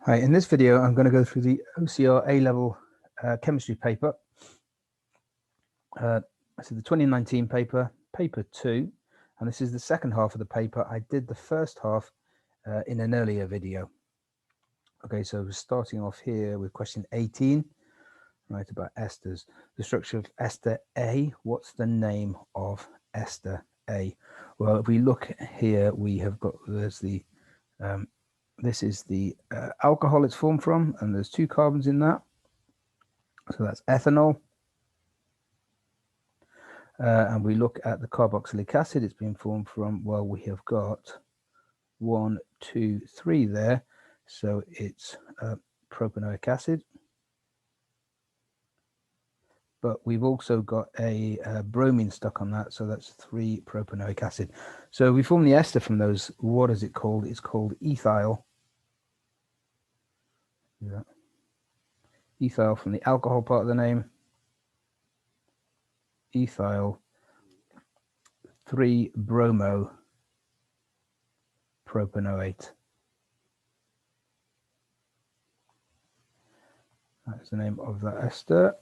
Hi, in this video, I'm going to go through the OCR A-level chemistry paper. This is the 2019 paper, paper 2, and this is the second half of the paper. I did the first half in an earlier video. Okay, so we're starting off here with question 18, right, about esters. The structure of ester A. What's the name of ester A? Well, if we look here, we have got, there's the this is the alcohol it's formed from, and there's 2 carbons in that. So that's ethanol. And we look at the carboxylic acid it's been formed from. Well, we have got 1, 2, 3 there. So it's propanoic acid. But we've also got a bromine stuck on that, so that's 3 propanoic acid. So we form the ester from those. What is it called? It's called ethyl. Yeah. Ethyl from the alcohol part of the name. Ethyl 3-bromo-propanoate. That's the name of that ester.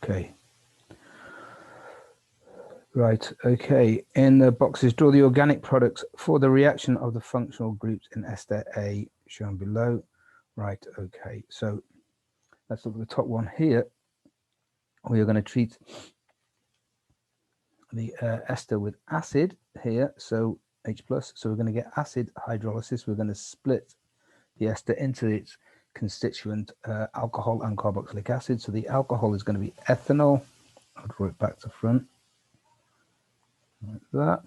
Okay. Right, okay. In the boxes, draw the organic products for the reaction of the functional groups in ester A, shown below. Right, okay. So let's look at the top one here. We are going to treat the ester with acid here, so H+. So we're going to get acid hydrolysis. We're going to split the ester into its constituent alcohol and carboxylic acid. So the alcohol is going to be ethanol. I'll draw it back to front like that.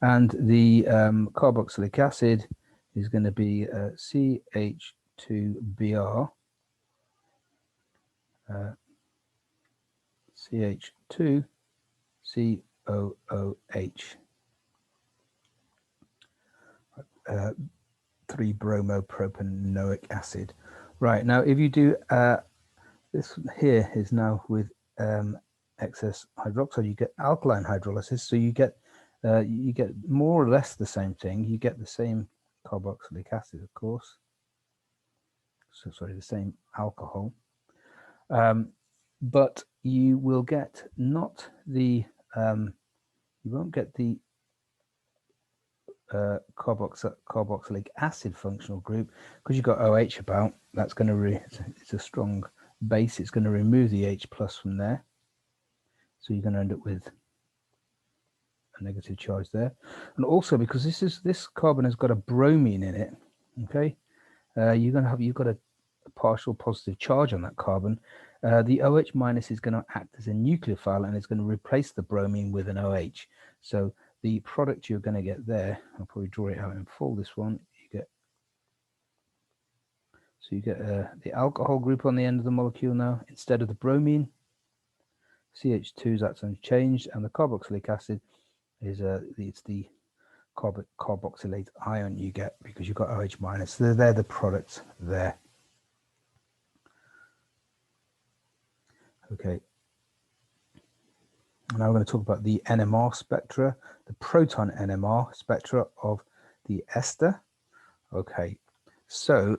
And the carboxylic acid is going to be CH2Br, CH2COOH, 3-bromopropanoic acid. Right, now if you do this here is now with excess hydroxide, you get alkaline hydrolysis, so you get more or less the same thing. You get the same carboxylic acid, of course. So sorry, the same alcohol, but you will get not the you won't get the carboxylic acid functional group, because you've got OH about. That's going to it's a strong base. It's going to remove the H+ from there, so you're going to end up with a negative charge there. And also because this carbon has got a bromine in it, okay, you've got a partial positive charge on that carbon. The OH- is going to act as a nucleophile, and it's going to replace the bromine with an OH. So the product you're going to get there, I'll probably draw it out in full, this one, you get the alcohol group on the end of the molecule now instead of the bromine. CH2 that's unchanged, and the carboxylic acid is it's the carboxylate ion you get because you've got OH-. So they're the products there. Okay. Now we're going to talk about the NMR spectra, the proton NMR spectra of the ester. Okay, so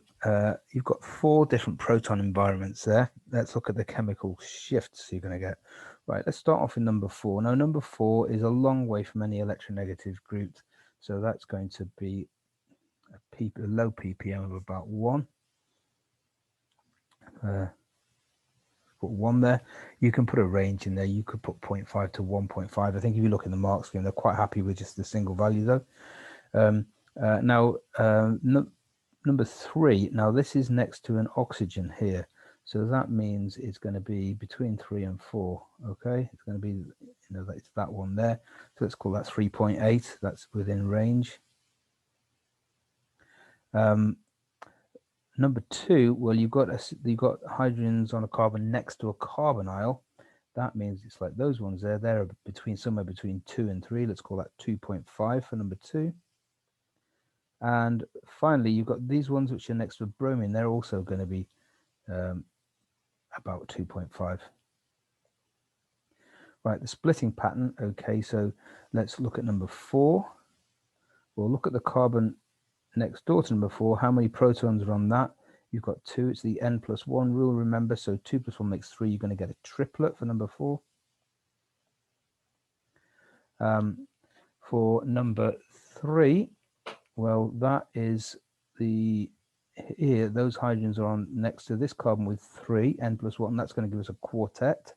you've got 4 different proton environments there. Let's look at the chemical shifts you're going to get. Right, let's start off in number 4. Now, number 4 is a long way from any electronegative group, so that's going to be a low ppm of about 1. Put 1 there. You can put a range in there. You could put 0.5 to 1.5. I think if you look in the mark scheme, they're quite happy with just the single value though. Number 3, now this is next to an oxygen here, so that means it's going to be between 3 and 4. Okay, it's going to be, it's that one there, so let's call that 3.8. that's within range. Number 2, well, you've got hydrogens on a carbon next to a carbonyl. That means it's like those ones there. They're somewhere between 2 and 3. Let's call that 2.5 for number 2. And finally, you've got these ones which are next to bromine. They're also going to be about 2.5. Right, the splitting pattern. Okay, so let's look at number 4. We'll look at the carbon next door to number 4, how many protons are on that? You've got 2. It's the n+1 rule, remember. So 2 + 1 makes 3. You're going to get a triplet for number 4. For number 3, well, that is here, those hydrogens are on next to this carbon with 3, n+1. That's going to give us a quartet.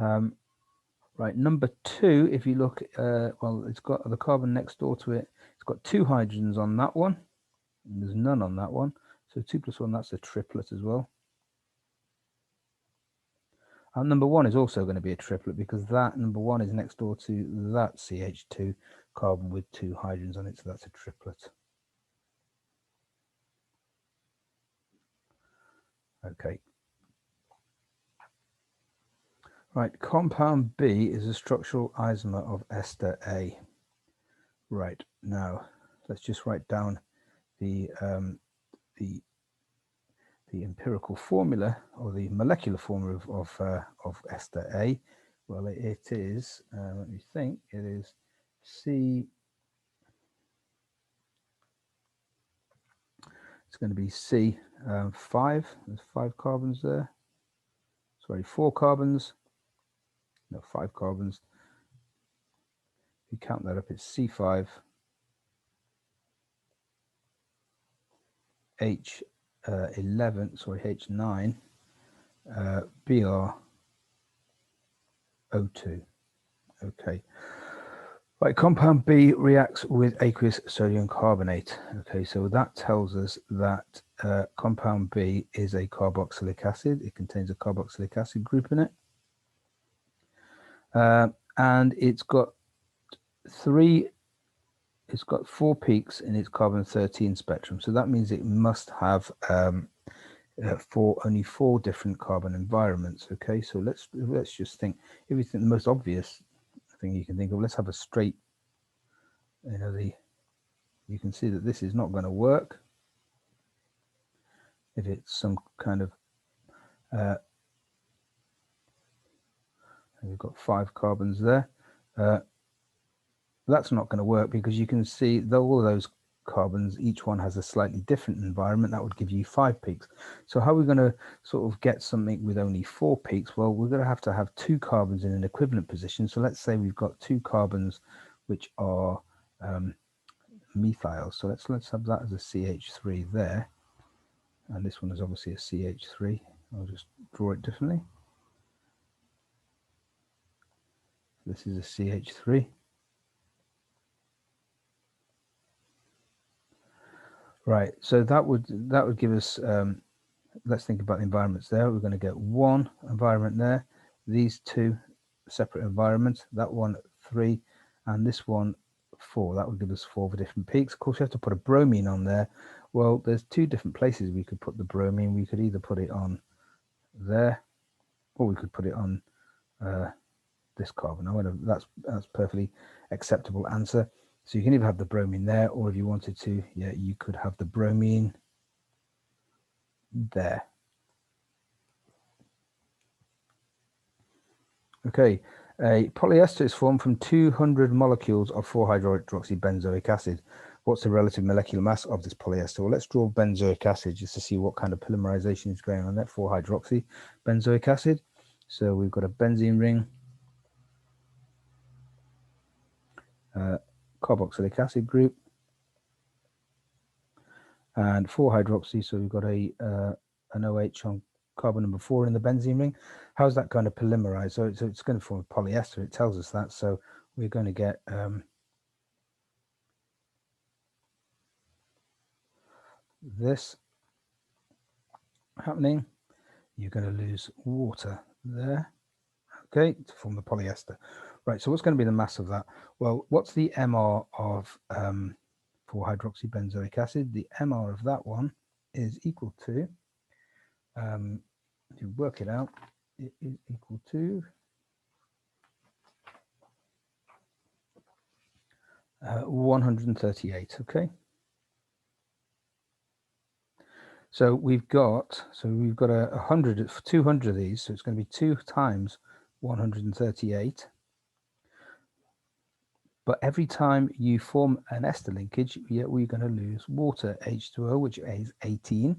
Right, number 2, if you look, well, it's got the carbon next door to it. It's got 2 hydrogens on that one. And there's none on that one. So 2 + 1, that's a triplet as well. And number 1 is also going to be a triplet because that number 1 is next door to that CH2 carbon with 2 hydrogens on it. So that's a triplet. Okay. Right, compound B is a structural isomer of ester A. Right, now let's just write down the empirical formula or the molecular formula of ester A. Well, it is, let me think, it is C, it's going to be C5, there's 5 carbons there, sorry, 4 carbons, no, 5 carbons. If you count that up, it's C5, H11, sorry, H9, BrO2. Okay. Right, compound B reacts with aqueous sodium carbonate. Okay, so that tells us that compound B is a carboxylic acid. It contains a carboxylic acid group in it. And it's got 4 peaks in its carbon-13 spectrum. So that means it must have only 4 different carbon environments. Okay, so let's just think, if you think the most obvious thing you can think of, let's have a straight, you can see that this is not going to work if it's some kind of we've got 5 carbons there. That's not going to work because you can see that all of those carbons, each one has a slightly different environment. That would give you 5 peaks. So how are we going to sort of get something with only 4 peaks? Well, we're going to have 2 carbons in an equivalent position. So let's say we've got 2 carbons which are methyl. So let's have that as a CH3 there. And this one is obviously a CH3. I'll just draw it differently. This is a CH3. Right, so that would give us, let's think about the environments there. We're going to get 1 environment there, these 2 separate environments, that one 3, and this one 4. That would give us 4 different peaks. Of course, you have to put a bromine on there. Well, there's 2 different places we could put the bromine. We could either put it on there, or we could put it on this carbon. That's perfectly acceptable answer. So you can either have the bromine there, or if you wanted to, yeah, you could have the bromine there. Okay, a polyester is formed from 200 molecules of 4-hydroxybenzoic acid. What's the relative molecular mass of this polyester? Well, let's draw benzoic acid just to see what kind of polymerization is going on there. 4-hydroxybenzoic acid. So we've got a benzene ring, carboxylic acid group, and 4-hydroxy. So we've got an OH on carbon number 4 in the benzene ring. How's that going to polymerize? So it's going to form a polyester. It tells us that. So we're going to get this happening. You're going to lose water there, okay, to form the polyester. Right, so what's going to be the mass of that? Well, what's the MR of 4-hydroxybenzoic acid? The MR of that one is equal to, if you work it out, it is equal to 138, okay? So we've got 200 of these, so it's going to be 2 times 138. But every time you form an ester linkage, we're going to lose water, H2O, which is 18.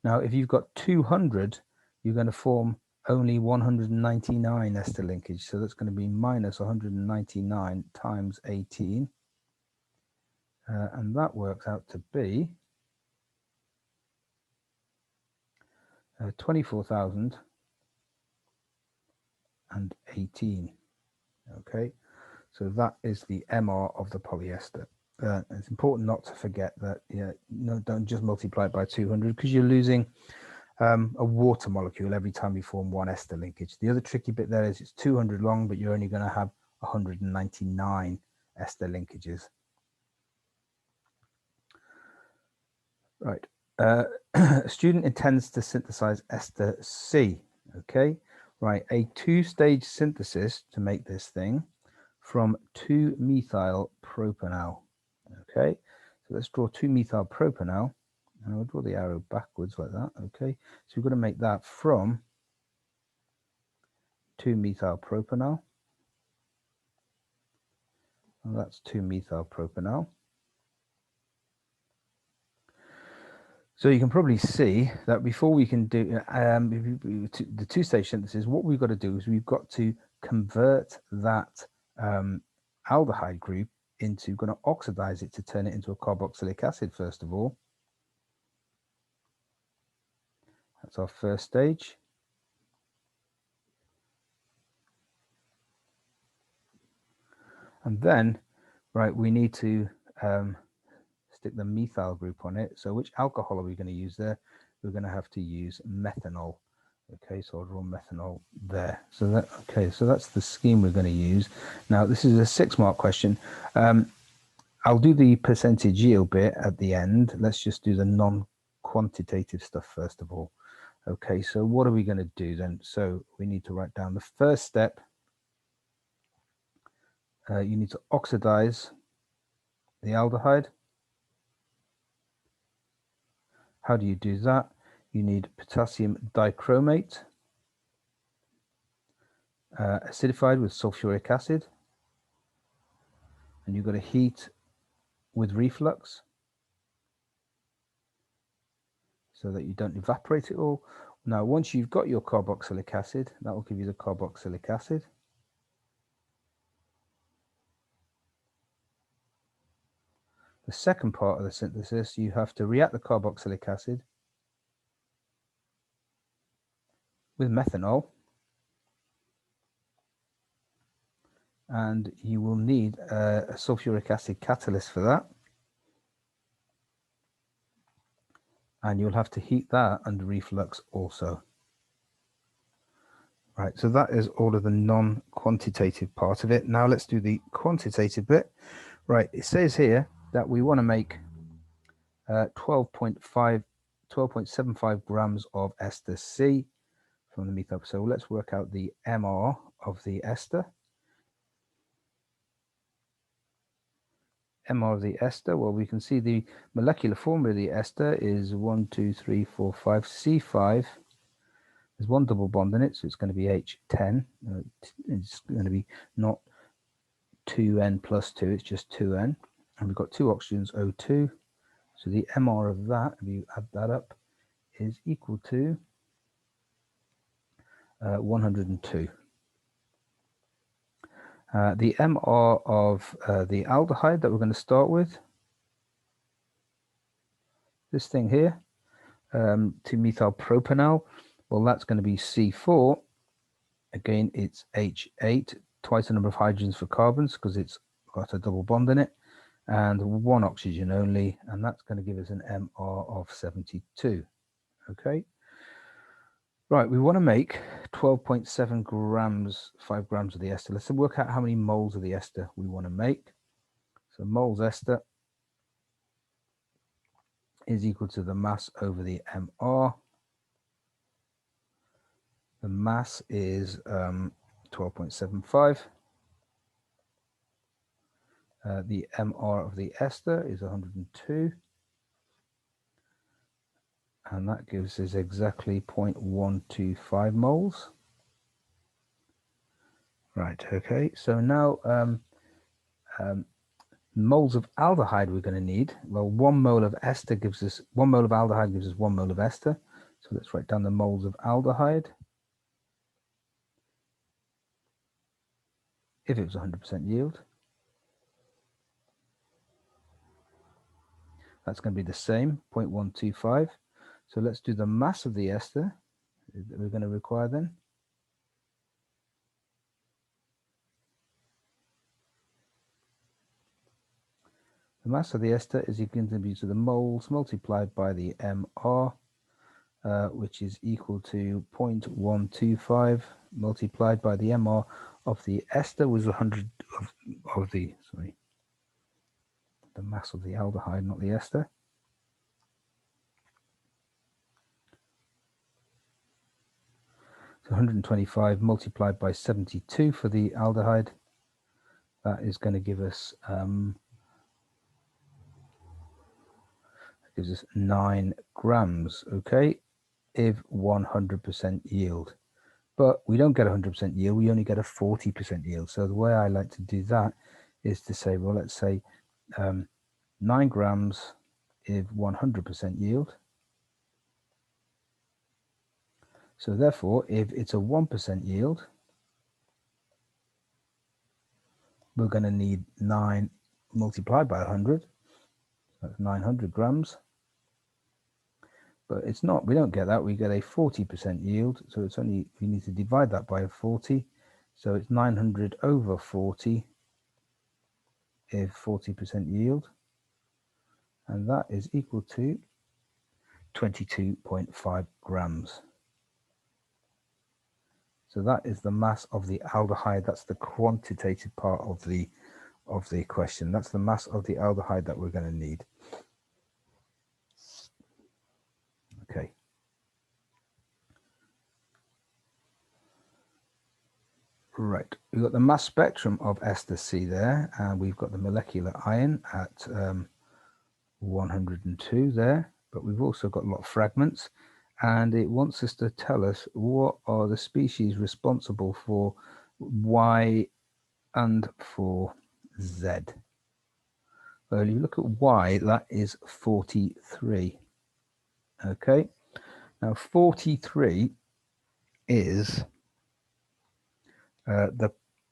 Now, if you've got 200, you're going to form only 199 ester linkage. So that's going to be minus 199 times 18. And that works out to be 24,018. Okay, so that is the MR of the polyester. It's important not to forget that, don't just multiply it by 200 because you're losing a water molecule every time you form one ester linkage. The other tricky bit there is it's 200 long, but you're only going to have 199 ester linkages. Right. A student intends to synthesize ester C. Okay. Right. A two-stage synthesis to make this thing from 2-methyl propanol. Okay. So let's draw 2-methyl propanol. And I'll draw the arrow backwards like that. Okay. So we've got to make that from 2-methyl propanol. And that's 2-methyl propanol. So you can probably see that before we can do the two-stage synthesis, what we've got to do is we've got to convert that aldehyde group into, going to oxidize it to turn it into a carboxylic acid first of all. That's our first stage. And then, right, we need to stick the methyl group on it. So which alcohol are we going to use there? We're going to have to use methanol. Okay, so I'll draw methanol there. So that, okay, so that's the scheme we're going to use. Now this is a 6-mark question. I'll do the percentage yield bit at the end. Let's just do the non-quantitative stuff first of all. Okay, so what are we going to do then? So we need to write down the first step. You need to oxidize the aldehyde. How do you do that? You need potassium dichromate, acidified with sulfuric acid, and you've got to heat with reflux so that you don't evaporate it all. Now, once you've got your carboxylic acid, that will give you the carboxylic acid. The second part of the synthesis, you have to react the carboxylic acid with methanol, and you will need a sulfuric acid catalyst for that, and you'll have to heat that under reflux also. Right, so that is all of the non-quantitative part of it. Now let's do the quantitative bit. Right, it says here that we want to make 12.75 grams of ester C from the methyl. So let's work out the MR of the ester. MR of the ester, well, we can see the molecular formula of the ester is 1, 2, 3, 4, 5, C5. There's one double bond in it, so it's going to be H10. It's going to be not 2N plus 2, it's just 2N. And we've got 2 oxygens, O2. So the MR of that, if you add that up, is equal to 102. The MR of the aldehyde that we're going to start with, this thing here, 2-methyl propanol, well, that's going to be C4. Again, it's H8, twice the number of hydrogens for carbons because it's got a double bond in it, and 1 oxygen only, and that's going to give us an MR of 72. Okay. Right, we want to make 12.7 grams, 5 grams of the ester. Let's work out how many moles of the ester we want to make. So moles ester is equal to the mass over the MR. The mass is 12.75. The MR of the ester is 102. And that gives us exactly 0.125 moles. Right, okay, so now moles of aldehyde we're going to need. Well, 1 mole of ester gives us 1 mole of aldehyde gives us 1 mole of ester. So let's write down the moles of aldehyde. If it was 100% yield, that's going to be the same, 0.125. So let's do the mass of the ester that we're going to require then. The mass of the ester is going to be to the moles multiplied by the MR, which is equal to 0.125 multiplied by the MR of the ester was 100 of the, sorry, the mass of the aldehyde, not the ester. So 125 multiplied by 72 for the aldehyde. That is going to give us 9 grams, okay, if 100% yield. But we don't get 100% yield, we only get a 40% yield. So the way I like to do that is to say, well, let's say 9 grams if 100% yield. So therefore, if it's a 1% yield, we're going to need 9 multiplied by 100. That's 900 grams. But it's not, we don't get that, we get a 40% yield. So it's only, we need to divide that by 40. So it's 900 over 40 if 40% yield. And that is equal to 22.5 grams. So that is the mass of the aldehyde. That's the quantitative part of the question. That's the mass of the aldehyde that we're going to need. Okay. Right, we've got the mass spectrum of ester C there, and we've got the molecular ion at 102 there, but we've also got a lot of fragments, and it wants us to tell us what are the species responsible for Y and for Z. Well, you look at Y, that is 43. Okay, now 43 is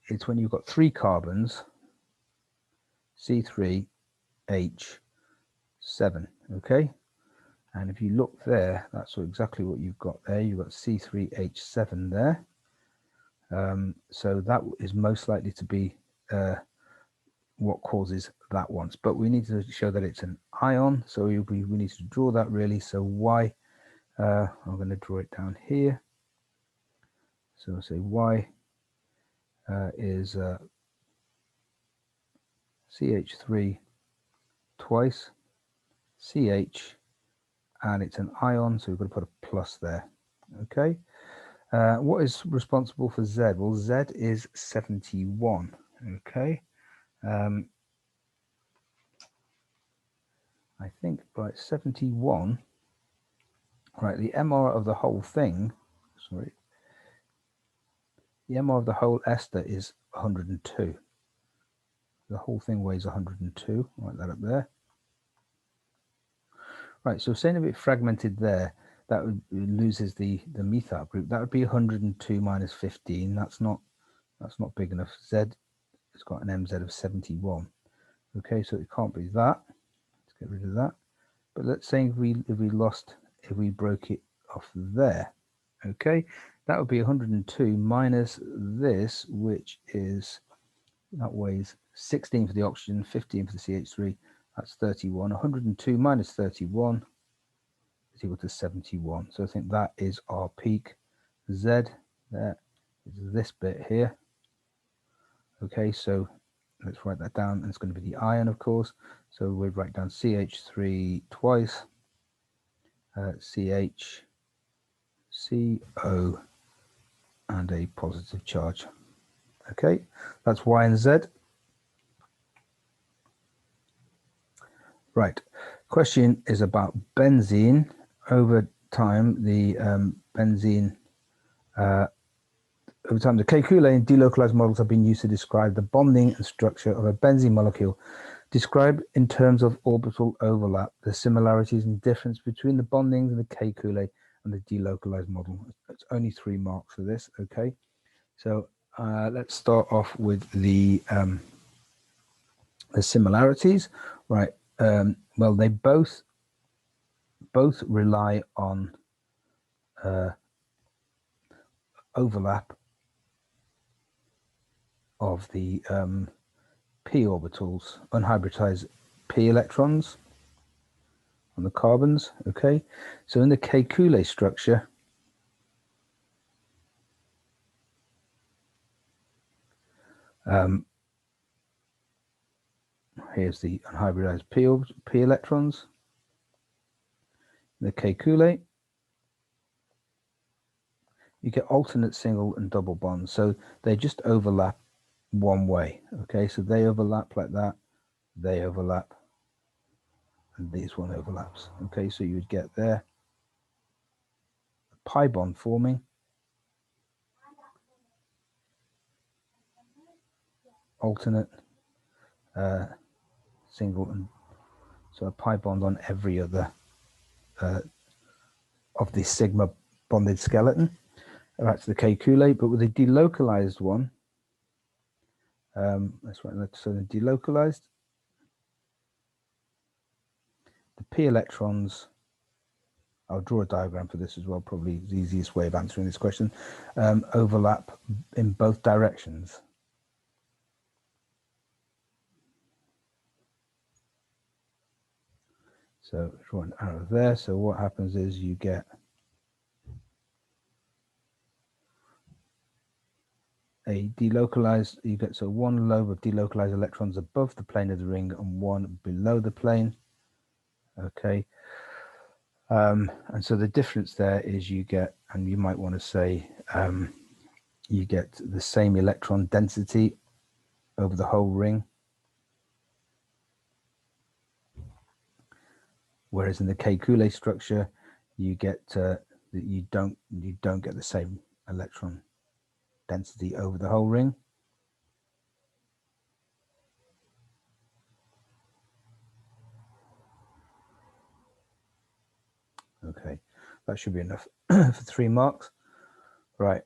it's when you've got 3 carbons, C3H7, okay? And if you look there, that's exactly what you've got there. You've got C3H7 there. So that is most likely to be what causes that one. But we need to show that it's an ion, so we need to draw that really. So Y, I'm going to draw it down here. So I'll say Y is CH3 twice, CH, and it's an ion, so we've got to put a plus there. Okay. What is responsible for Z? Well, Z is 71. Okay. I think, right, 71. Right, the MR of the whole thing, sorry, the MR of the whole ester is 102. The whole thing weighs 102. Write that up there. Right, so saying a bit fragmented there, that loses the methyl group. That would be 102 minus 15. That's not big enough. Z has got an MZ of 71. Okay, so it can't be that. Let's get rid of that. But let's say if we broke it off there, okay, that would be 102 minus this, which is, that weighs 16 for the oxygen, 15 for the CH3, that's 31. 102 minus 31 is equal to 71. So I think that is our peak. Z, there is this bit here. Okay, so let's write that down, and it's going to be the ion, of course. So we'd write down CH3 twice, CH, CO, and a positive charge. Okay, that's Y and Z. Right, question is about benzene. Over time, the benzene over time, the Kekulé and delocalized models have been used to describe the bonding and structure of a benzene molecule. Describe in terms of orbital overlap the similarities and difference between the bondings and the Kekulé and the delocalized model. It's only 3 marks for this. Okay, so let's start off with the similarities. Right. Well, they both rely on overlap of the p orbitals, unhybridized p electrons on the carbons. Okay, so in the Kekulé structure, here's the unhybridized p electrons. In the Kekulé, you get alternate single and double bonds, so they just overlap one way. Okay, so they overlap like that, they overlap, and this one overlaps. Okay, so you would get there a pi bond forming, alternate, single, and so a pi bond on every other of the sigma bonded skeleton. That's the Kekulé, but with a delocalized one, that's right. So the delocalized, the p electrons. I'll draw a diagram for this as well. Probably the easiest way of answering this question. Overlap in both directions. So draw an arrow there. So what happens is you get a delocalized, you get so one lobe of delocalized electrons above the plane of the ring and one below the plane. Okay, and so the difference there is you get, and you might want to say, you get the same electron density over the whole ring, whereas in the Kekulé structure, you get that you don't get the same electron density over the whole ring. Okay, that should be enough for 3 marks. Right.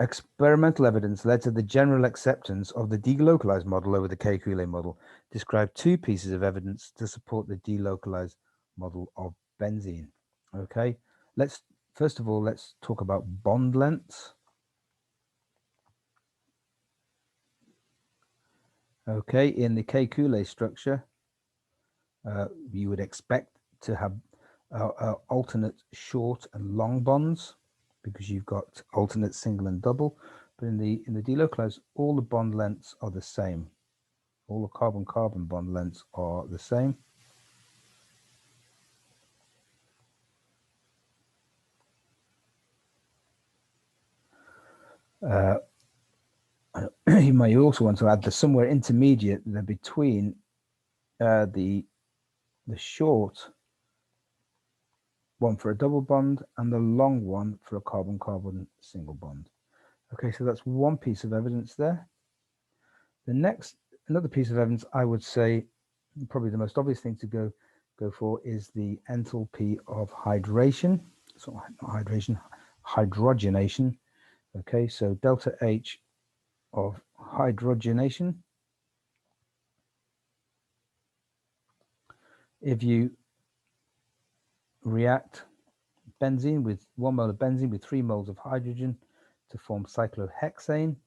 Experimental evidence led to the general acceptance of the delocalized model over the Kekulé model. Describe 2 pieces of evidence to support the delocalized model of benzene. Okay, first of all, let's talk about bond lengths. Okay, in the Kekulé structure, you would expect to have alternate short and long bonds because you've got alternate single and double. But in the delocalized, all the bond lengths are the same. All the carbon-carbon bond lengths are the same. You may also want to add the somewhere intermediate there between the short one for a double bond and the long one for a carbon-carbon single bond. Okay, so that's one piece of evidence there. Another piece of evidence, I would say, probably the most obvious thing to go for is the enthalpy of hydration. So not hydration, hydrogenation. Okay, so delta H of hydrogenation. If you react benzene with 1 mole of benzene with 3 moles of hydrogen to form cyclohexane,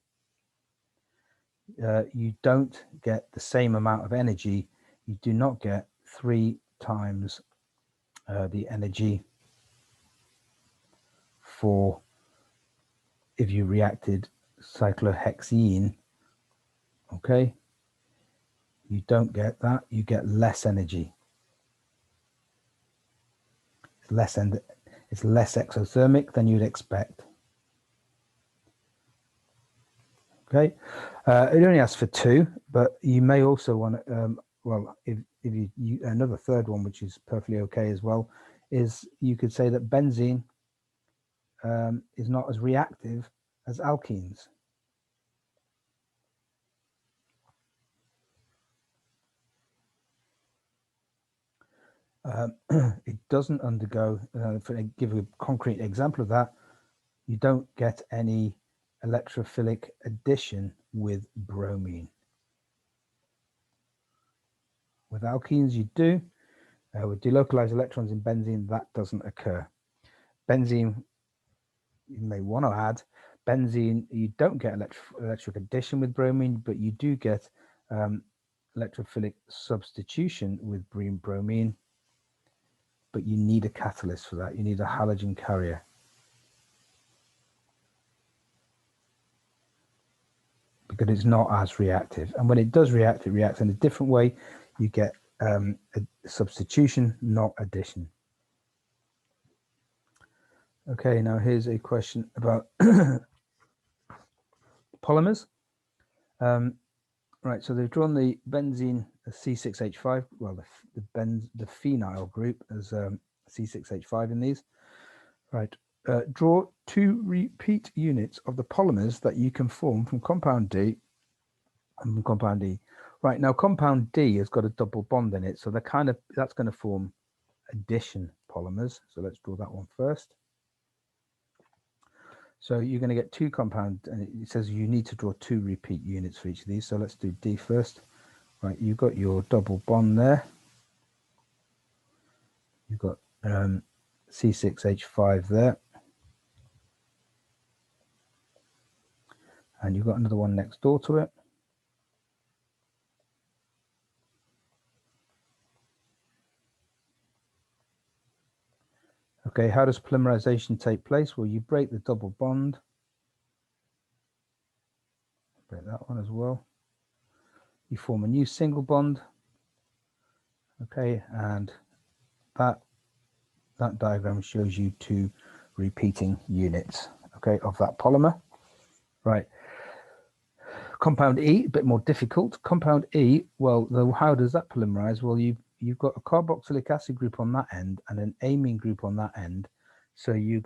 you don't get the same amount of energy. You do not get 3 times the energy for if you reacted cyclohexene. Okay, you don't get that. You get less energy. It's less exothermic than you'd expect. Okay, it only asks for 2, but you may also want to, well, if you another third one, which is perfectly okay as well, is you could say that benzene is not as reactive as alkenes. It doesn't undergo, for give a concrete example of that, you don't get any electrophilic addition with bromine. With alkenes, you do. With delocalized electrons in benzene, that doesn't occur. Benzene, you may want to add, benzene, you don't get electric addition with bromine, but you do get electrophilic substitution with bromine, but you need a catalyst for that. You need a halogen carrier. Because it's not as reactive. And when it does react, it reacts in a different way. You get a substitution, not addition. Okay, now here's a question about polymers. Right, so they've drawn the benzene C6H5, well, the phenyl group as C6H5 in these. Right, draw 2 repeat units of the polymers that you can form from compound D and from compound E. Right, now compound D has got a double bond in it, so that's going to form addition polymers. So let's draw that one first. So you're going to get 2 compound, and it says you need to draw 2 repeat units for each of these. So let's do D first. Right, you've got your double bond there. You've got C6H5 there. And you've got another one next door to it. Okay, how does polymerization take place? Well, you break the double bond. Break that one as well. You form a new single bond. Okay, and that diagram shows you 2 repeating units, okay, of that polymer. Right. Compound E, a bit more difficult. Compound E, well, how does that polymerize? Well, you've got a carboxylic acid group on that end and an amine group on that end. So you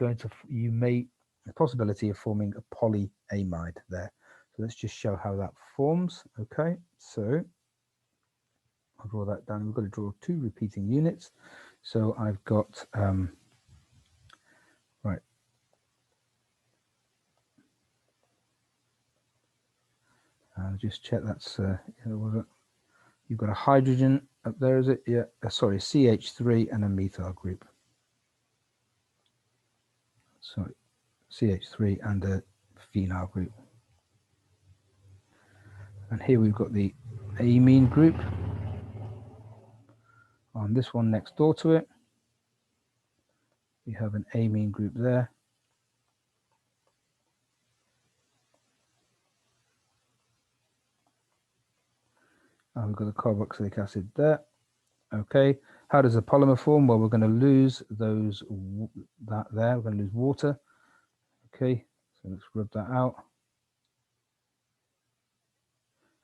may the possibility of forming a polyamide there. So let's just show how that forms. Okay, so I'll draw that down. We've got to draw 2 repeating units. So I've got right. I'll just check that's you've got a hydrogen up there, is it? Yeah, sorry, CH3 and a methyl group. Sorry, CH3 and a phenyl group. And here we've got the amine group on this one next door to it. We have an amine group there. And we've got the carboxylic acid there. Okay, how does a polymer form? Well, we're going to lose that there. We're going to lose water. Okay, so let's rub that out.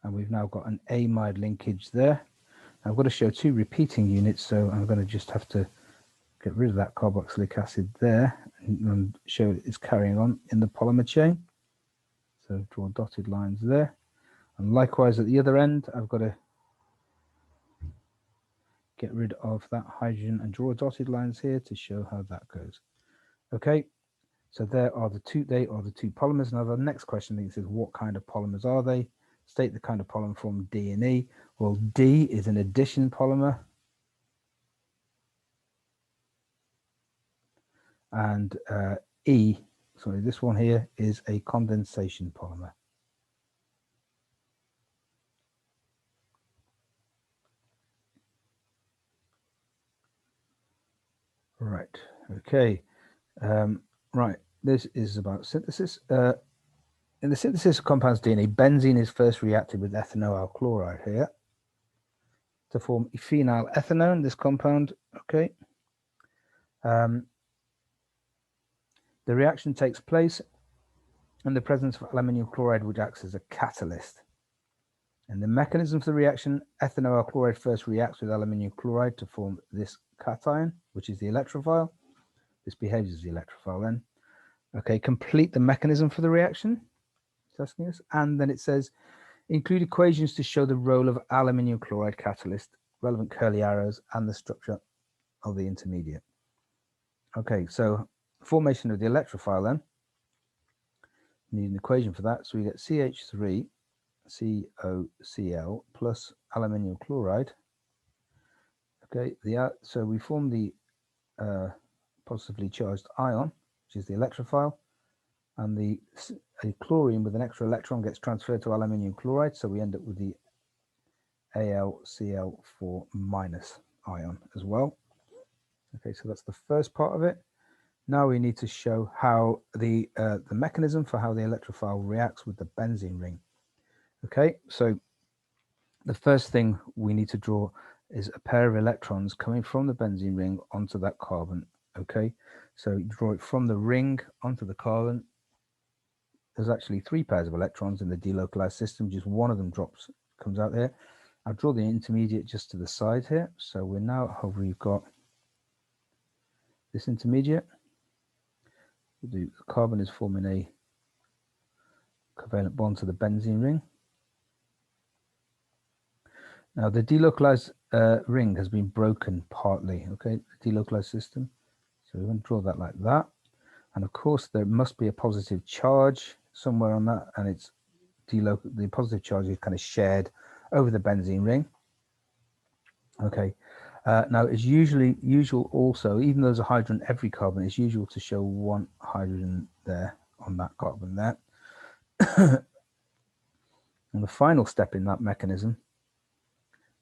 And we've now got an amide linkage there. I've got to show 2 repeating units, so I'm going to just have to get rid of that carboxylic acid there and show it's carrying on in the polymer chain. So draw dotted lines there. And likewise at the other end, I've got to get rid of that hydrogen and draw dotted lines here to show how that goes. Okay, so they are the two polymers. Now the next question is what kind of polymers are they? State the kind of polymer formed D and E. Well, D is an addition polymer. And E, sorry, this one here is a condensation polymer. Right, okay. Right, this is about synthesis. In the synthesis of compounds DNA, benzene is first reacted with ethanoyl chloride here to form phenyl ethanone, this compound, okay. The reaction takes place in the presence of aluminium chloride, which acts as a catalyst. And the mechanism for the reaction, ethanoyl chloride first reacts with aluminium chloride to form this cation, which is the electrophile. This behaves as the electrophile then. Okay, complete the mechanism for the reaction. It's asking us, and then it says include equations to show the role of aluminium chloride catalyst, relevant curly arrows, and the structure of the intermediate. Okay, so formation of the electrophile then. We need an equation for that. So we get CH3 COCl plus aluminium chloride. Okay, so we form the positively charged ion, which is the electrophile, and a chlorine with an extra electron gets transferred to aluminium chloride, so we end up with the AlCl4- ion as well. Okay, so that's the first part of it. Now we need to show how the mechanism for how the electrophile reacts with the benzene ring. Okay, so the first thing we need to draw is a pair of electrons coming from the benzene ring onto that carbon. Okay, so you draw it from the ring onto the carbon. There's actually 3 pairs of electrons in the delocalized system. Just one of them comes out here. I'll draw the intermediate just to the side here. So we're now, we've got this intermediate. The carbon is forming a covalent bond to the benzene ring. Now the delocalized ring has been broken partly, okay, the delocalized system. So we're going to draw that like that. And of course there must be a positive charge somewhere on that, and it's the positive charge is kind of shared over the benzene ring. Okay, now it's usual also, even though there's a hydrogen every carbon, it's usual to show 1 hydrogen there on that carbon there. And the final step in that mechanism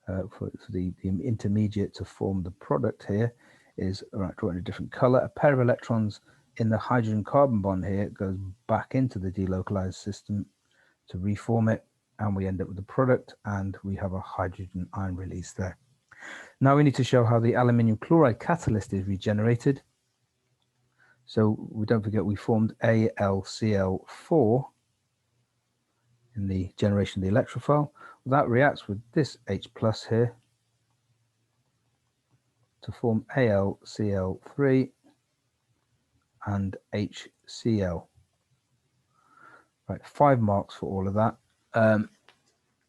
for the intermediate to form the product here is, drawing a different color. A pair of electrons in the hydrogen carbon bond here goes back into the delocalized system to reform it, and we end up with the product, and we have a hydrogen ion release there. Now we need to show how the aluminium chloride catalyst is regenerated. So we don't forget we formed AlCl4 in the generation of the electrophile. That reacts with this H plus here to form AlCl3 and HCl. Right, 5 marks for all of that.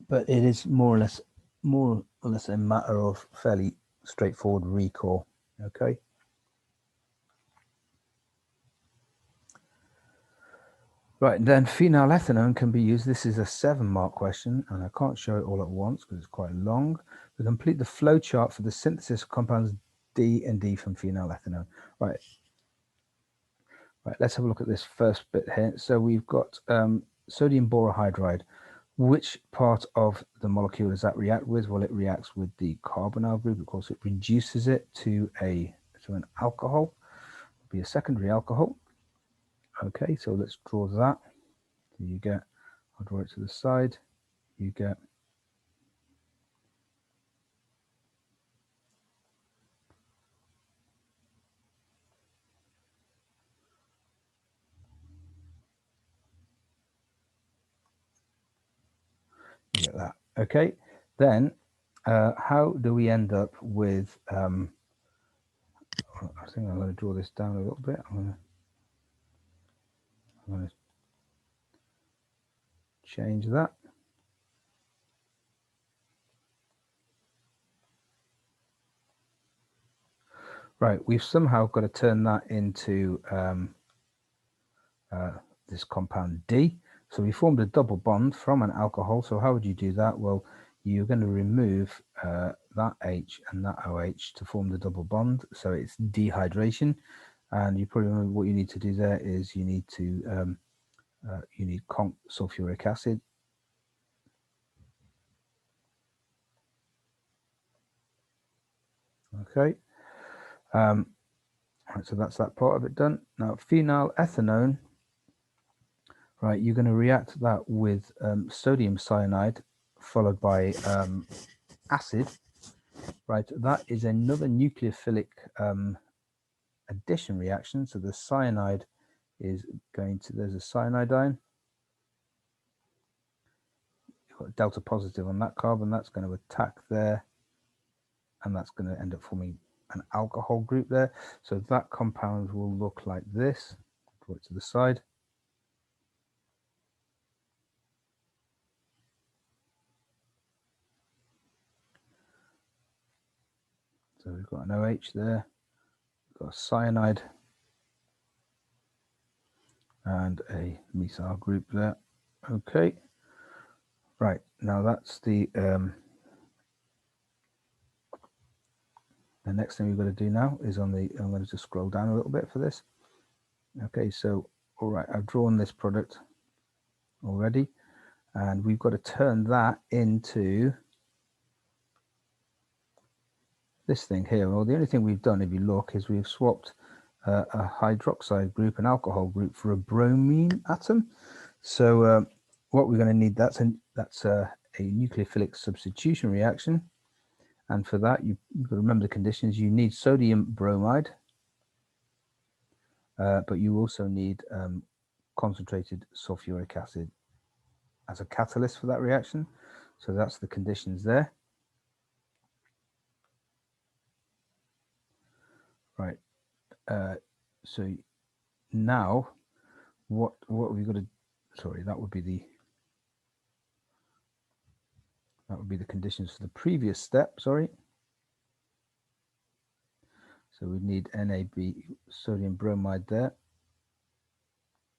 But it is more or less a matter of fairly straightforward recall. Okay. Right, then phenylethanone can be used. This is a 7-mark question, and I can't show it all at once because it's quite long. We complete the flowchart for the synthesis of compounds D and D from phenylethanone. Right, let's have a look at this first bit here. So we've got sodium borohydride. Which part of the molecule does that react with? Well, it reacts with the carbonyl group. Of course, it reduces it to an alcohol. It'll be a secondary alcohol. Okay, so let's draw that. So you get, I'll draw it to the side. You get that. Okay, then how do we end up with I think I'm going to draw this down a little bit. I'm going to change that. Right, we've somehow got to turn that into this compound D. So we formed a double bond from an alcohol. So how would you do that? Well, you're going to remove that H and that OH to form the double bond. So it's dehydration. And you probably remember what you need to do there is you need to conc sulfuric acid. Okay. Right, so that's that part of it done. Now phenylethanone, right, you're going to react that with sodium cyanide followed by acid. Right, that is another nucleophilic addition reaction. So the cyanide is going to, there's a cyanide ion. You've got delta positive on that carbon, that's going to attack there, and that's going to end up forming an alcohol group there. So that compound will look like this. Draw it to the side. So we've got an OH there, we've got a cyanide and a methyl group there. Okay, right, now that's the next thing we've got to do now is on the, I'm going to just scroll down a little bit for this. Okay, so all right, I've drawn this product already, and we've got to turn that into this thing here. Well, the only thing we've done, if you look, is we've swapped a hydroxide group, an alcohol group, for a bromine atom. So what we're going to need, that's a nucleophilic substitution reaction, and for that you've got to remember the conditions. You need sodium bromide, but you also need concentrated sulfuric acid as a catalyst for that reaction. So that's the conditions there. Right. So now what we've got to, sorry, that would be the conditions for the previous step, sorry. So we need NaB, sodium bromide there,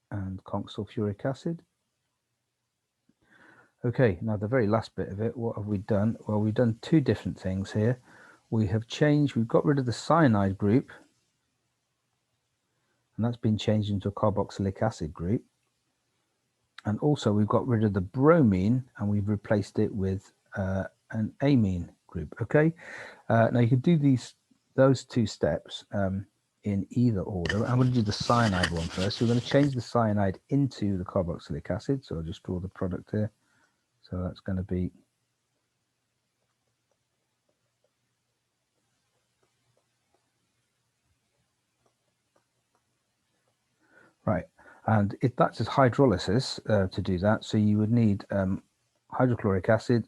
and conc sulfuric acid. Okay, now the very last bit of it, what have we done? Well, we've done two different things here. We've got rid of the cyanide group, and that's been changed into a carboxylic acid group. And also we've got rid of the bromine, and we've replaced it with an amine group. Okay, now you can do those two steps in either order. I'm going to do the cyanide one first. So we're going to change the cyanide into the carboxylic acid. So I'll just draw the product here. So that's going to be right. And if that's just hydrolysis to do that, so you would need hydrochloric acid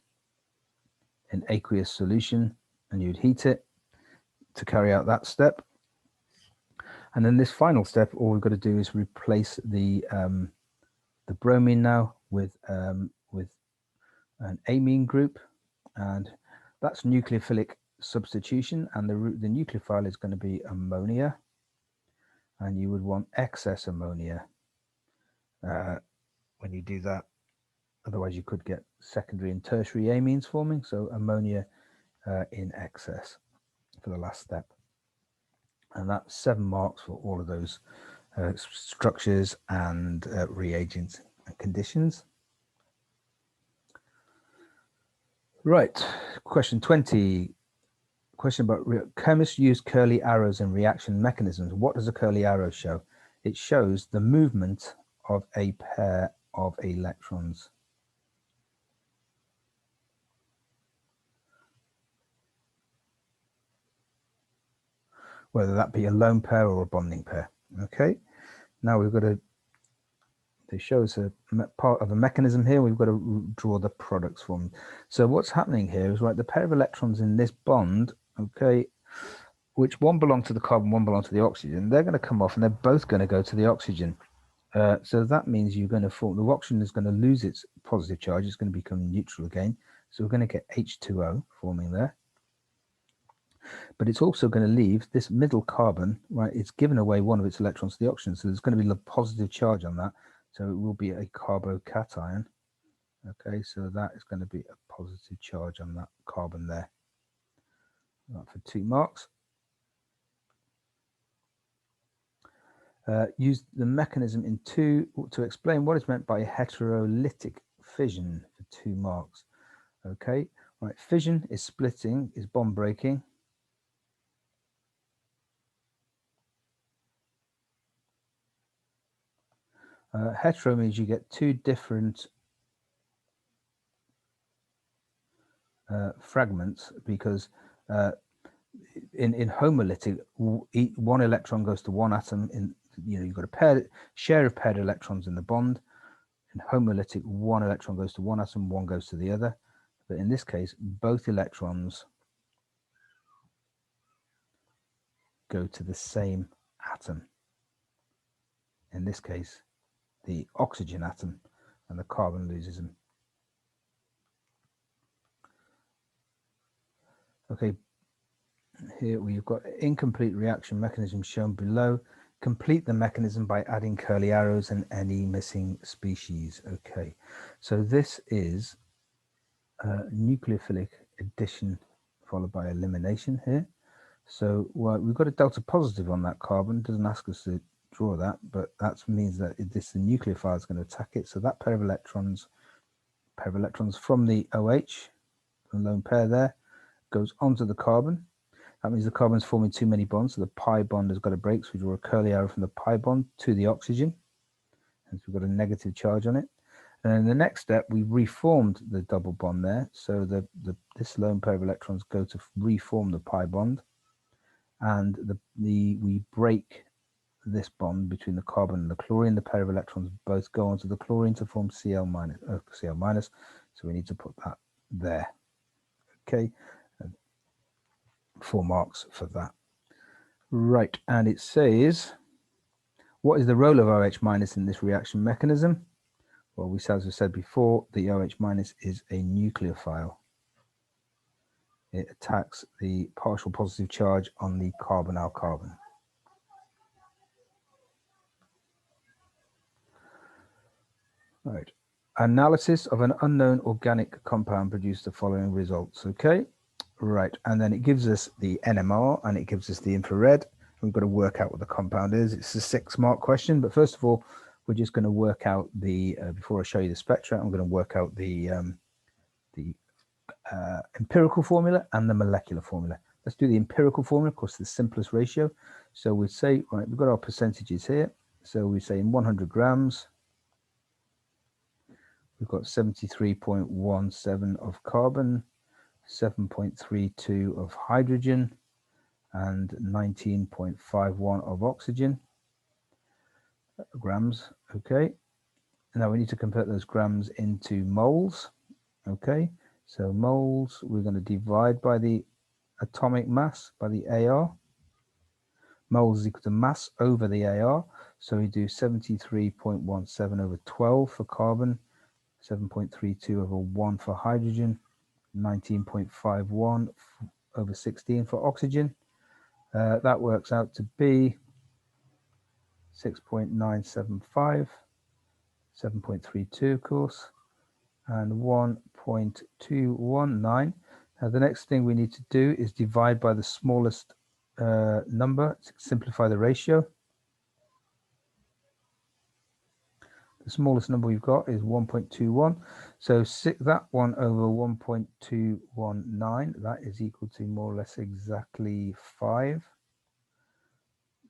in aqueous solution, and you'd heat it to carry out that step. And then this final step, all we've got to do is replace the bromine now with an amine group, and that's nucleophilic substitution, and the nucleophile is going to be ammonia, and you would want excess ammonia when you do that. Otherwise you could get secondary and tertiary amines forming. So ammonia in excess for the last step, and that's 7 marks for all of those structures and reagents and conditions. Right, question 20. Question about chemists use curly arrows in reaction mechanisms. What does a curly arrow show? It shows the movement of a pair of electrons. Whether that be a lone pair or a bonding pair. Okay, now we've got to, they show us a part of a mechanism here. We've got to draw the products from. So what's happening here is, right, the pair of electrons in this bond, okay, which one belong to the carbon, one belong to the oxygen, they're going to come off and they're both going to go to the oxygen. So that means you're going to form, the oxygen is going to lose its positive charge, it's going to become neutral again. So we're going to get H2O forming there. But it's also going to leave this middle carbon, right? It's given away one of its electrons to the oxygen, so there's going to be a positive charge on that. So it will be a carbocation. Okay, so that is going to be a positive charge on that carbon there. Right, for 2 marks. Use the mechanism in 2 to explain what is meant by heterolytic fission for 2 marks. Okay, right, fission is splitting, is bond breaking. Hetero means you get 2 different fragments, because in homolytic, one electron goes to one atom. In, you've got a share of paired electrons in the bond. In homolytic, one electron goes to one atom, one goes to the other. But in this case, both electrons go to the same atom. in this case, the oxygen atom, and the carbon loses them. Okay, here we've got incomplete reaction mechanism shown below. Complete the mechanism by adding curly arrows and any missing species. Okay, so this is nucleophilic addition followed by elimination here. So we've got a delta positive on that carbon. Doesn't ask us to draw that, but that means that the nucleophile is going to attack it. So that pair of electrons from the OH, the lone pair there, goes onto the carbon. That means the carbon's forming too many bonds, so the pi bond has got to break. So we draw a curly arrow from the pi bond to the oxygen, and so we've got a negative charge on it. And in the next step, we reformed the double bond there. So this lone pair of electrons go to reform the pi bond, and we break this bond between the carbon and the chlorine. The pair of electrons both go onto the chlorine to form Cl minus. So we need to put that there. Okay, 4 marks for that. Right, and it says, what is the role of OH minus in this reaction mechanism? Well, as we said before, the OH minus is a nucleophile. It attacks the partial positive charge on the carbonyl carbon. Right. Analysis of an unknown organic compound produced the following results. Okay. Right. And then it gives us the NMR and it gives us the infrared. We've got to work out what the compound is. It's a 6-mark question. But first of all, we're just going to work out before I show you the spectra, I'm going to work out the empirical formula and the molecular formula. Let's do the empirical formula, of course, the simplest ratio. So we say, right, we've got our percentages here. So we say in 100 grams, we've got 73.17 of carbon, 7.32 of hydrogen, and 19.51 of oxygen grams. Okay. Now we need to convert those grams into moles. Okay. So moles, we're going to divide by the atomic mass, by the AR. Moles is equal to mass over the AR. So we do 73.17 over 12 for carbon, 7.32 over 1 for hydrogen, 19.51 over 16 for oxygen. That works out to be 6.975, 7.32 of course, and 1.219. Now the next thing we need to do is divide by the smallest number to simplify the ratio. The smallest number we've got is 1.21. So that one over 1.219, that is equal to more or less exactly 5.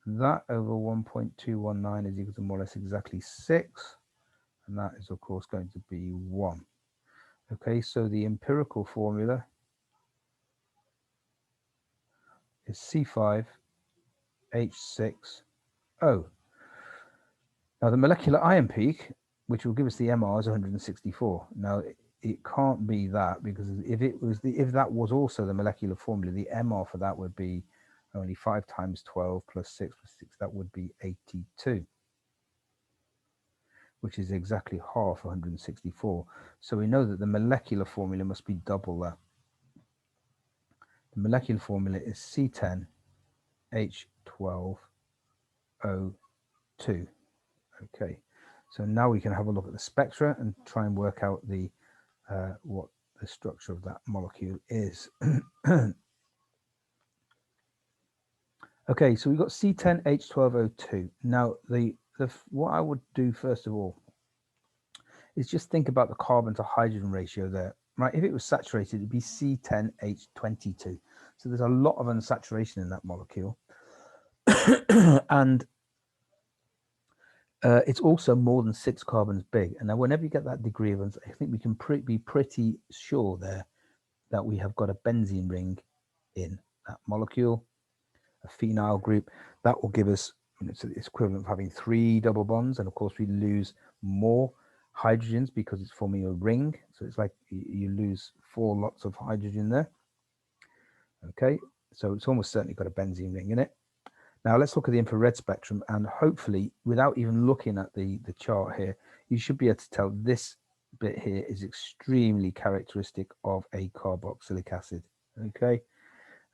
That over 1.219 is equal to more or less exactly 6. And that is, of course, going to be 1. Okay, so the empirical formula is C5H6O. Now the molecular ion peak, which will give us the MR, is 164. Now it can't be that, because if that was also the molecular formula, the MR for that would be only 5 times 12 plus 6 plus 6. That would be 82, which is exactly half 164. So we know that the molecular formula must be double that. The molecular formula is C10H12O2. Okay, so now we can have a look at the spectra and try and work out what the structure of that molecule is. Okay, so we've got C10H12O2. Now, what I would do first of all is just think about the carbon to hydrogen ratio there. Right, if it was saturated, it'd be C10H22. So there's a lot of unsaturation in that molecule, and it's also more than 6 carbons big. And now whenever you get that degree of, I think we can be pretty sure there that we have got a benzene ring in that molecule, a phenyl group. That will give us, it's equivalent of having 3 double bonds. And of course we lose more hydrogens because it's forming a ring. So it's like you lose 4 lots of hydrogen there. Okay, so it's almost certainly got a benzene ring in it. Now let's look at the infrared spectrum, and hopefully, without even looking at the chart here, you should be able to tell this bit here is extremely characteristic of a carboxylic acid. Okay,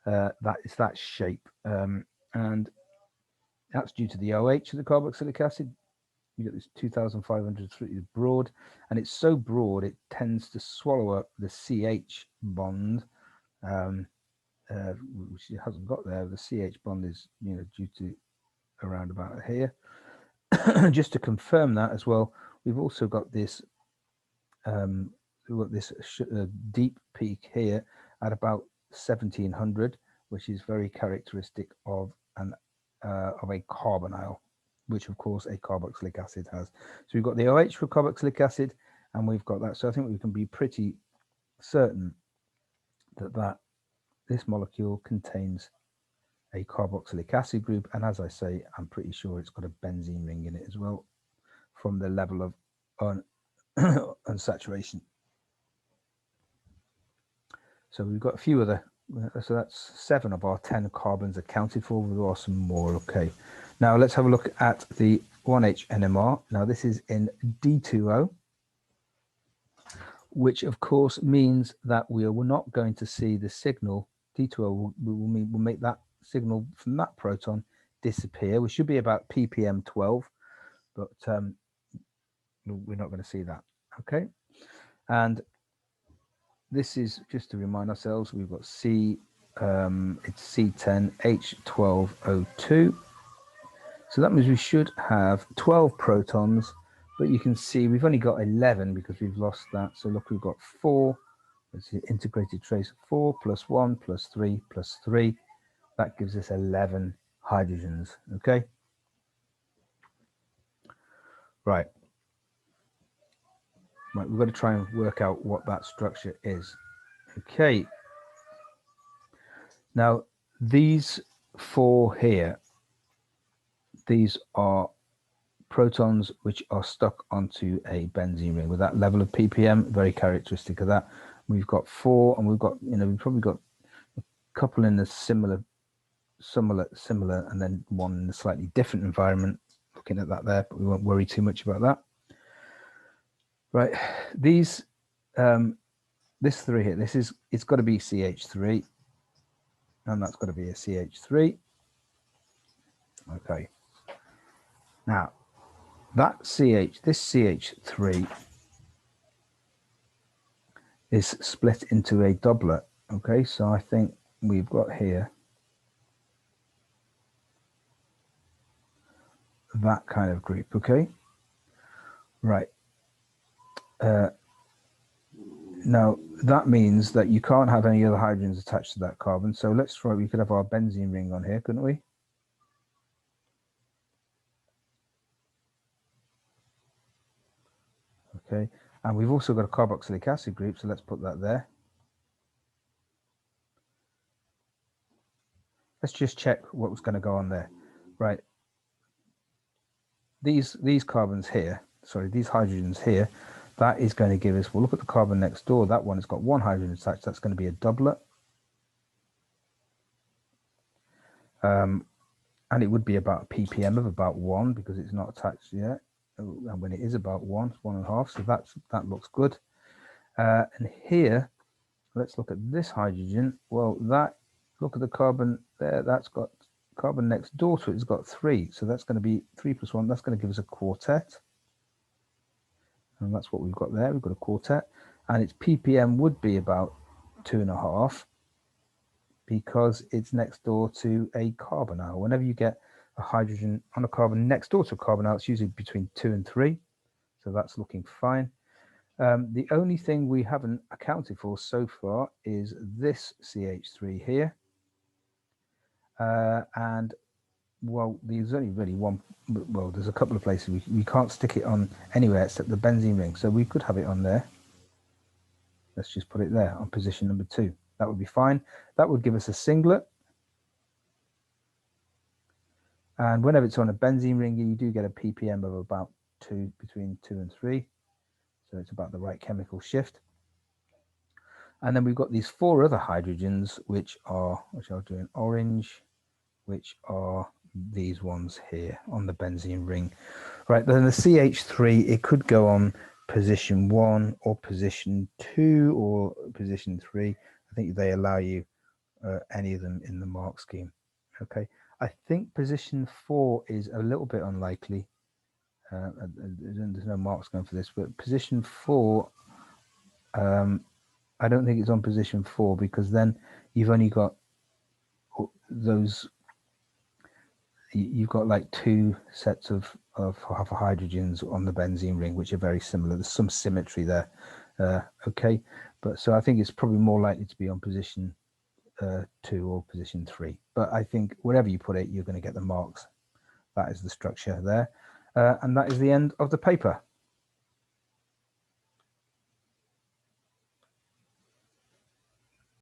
that is that shape, and that's due to the OH of the carboxylic acid. You get this 2,500 broad, and it's so broad it tends to swallow up the CH bond, which it hasn't got there. The CH bond is, due to around about here. Just to confirm that as well, we've also got this deep peak here at about 1700, which is very characteristic of a carbonyl, which of course a carboxylic acid has. So we've got the OH for carboxylic acid, and we've got that. So I think we can be pretty certain that this molecule contains a carboxylic acid group, and as I say, I'm pretty sure it's got a benzene ring in it as well, from the level of unsaturation. So we've got a few other, so that's 7 of our 10 carbons accounted for. There are some more. Okay, now let's have a look at the 1H NMR. Now this is in D2O, which of course means that we are not going to see the signal. D2O will make that signal from that proton disappear. We should be about ppm 12, but we're not going to see that. Okay, and this is just to remind ourselves, we've got it's C10H12O2. So that means we should have 12 protons, but you can see we've only got 11 because we've lost that. So look, we've got 4. It's the integrated trace, 4 plus 1 plus 3 plus 3. That gives us 11 hydrogens. Okay. Right. Right, we've got to try and work out what that structure is. Okay. Now, these 4 here, these are protons which are stuck onto a benzene ring with that level of ppm, very characteristic of that. We've got 4, and we've got, we've probably got a couple in a similar, and then one in a slightly different environment. Looking at that there, but we won't worry too much about that. Right, these, this 3 here, it's got to be CH3, and that's got to be a CH3. Okay. Now, this CH3 is split into a doublet. Okay, so I think we've got here that kind of group. Okay, right. Now that means that you can't have any other hydrogens attached to that carbon. So let's try. We could have our benzene ring on here, couldn't we? Okay, and we've also got a carboxylic acid group, so let's put that there. Let's just check what was going to go on there. Right, these carbons here, sorry, these hydrogens here, that is going to give us, we'll look at the carbon next door. That one has got 1 hydrogen attached. That's going to be a doublet. And it would be about a ppm of about 1 because it's not attached yet. And when it is about 1, it's 1.5. So that looks good. And here, let's look at this hydrogen. Well, look at the carbon there. That's got carbon next door to it. It's got 3. So that's going to be 3 plus 1. That's going to give us a quartet. And that's what we've got there. We've got a quartet. And its ppm would be about 2.5 because it's next door to a carbonyl. Whenever you get a hydrogen on a carbon next door to a carbonyl, it's usually between 2 and 3. So that's looking fine. The only thing we haven't accounted for so far is this CH3 here. And well, there's only really one, well, there's a couple of places we can't stick it on anywhere except the benzene ring. So we could have it on there. Let's just put it there on position number 2. That would be fine. That would give us a singlet. And whenever it's on a benzene ring, you do get a ppm of about 2, between 2 and 3. So it's about the right chemical shift. And then we've got these 4 other hydrogens, which I'll do in orange, which are these ones here on the benzene ring. Right, then the CH3, it could go on position 1 or position 2 or position 3. I think they allow you any of them in the mark scheme. Okay, I think position 4 is a little bit unlikely. There's no marks going for this, but position 4, I don't think it's on position 4, because then you've only got those, you've got like 2 sets of hydrogens on the benzene ring, which are very similar. There's some symmetry there. Okay, but so I think it's probably more likely to be on position 2 or position 3, but I think wherever you put it, you're going to get the marks. That is the structure there, and that is the end of the paper.